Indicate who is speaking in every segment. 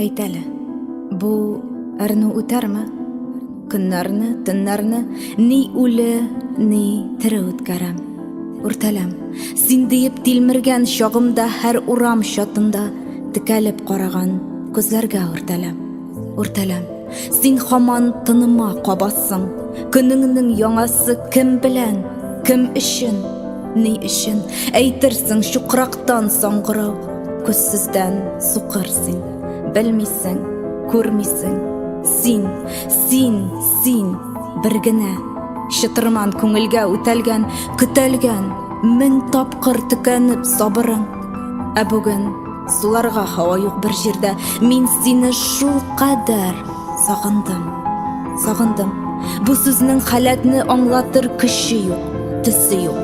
Speaker 1: Әйт әле, бу әрнү үтәрме? Көннәрне, төннәрне ни үле, ни тере үткәрәм. Үртәләм, син диеп тилмергән чагымда һәр урам чатында текәлеп караган күзләргә үртәләм. Үртәләм, син һаман тыныма кабасың. Көнеңнең яңасы кем белән, кем өчен, ни өчен? Әйтерсең чукрактан саңгырау, күзсездән сукыр син. Белмисең, күрмисең, син бер генә чытырман күңелгә үтәлгән, көтәлгән, мең тапкыр төкәнеп сабырың. Ә бүген суларга һава юк бер җирдә, мин сине шул кадәр сагындым. Бу сүзнең халәтне аңлатыр көче юк, төсе юк.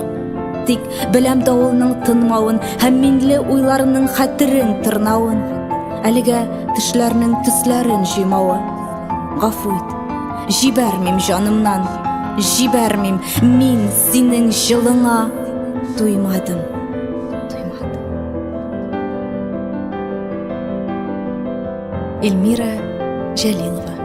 Speaker 1: Тик беләм давылның тынмавын һәм минле уйларның хәтерен тырнавын. Әлегә тешләрнең төсләрен җыймавы. Гафу ит, җибәрмим җанымнан, җибәрмим, мин синең җылыңа туймадым. Эльмира Җәлилова.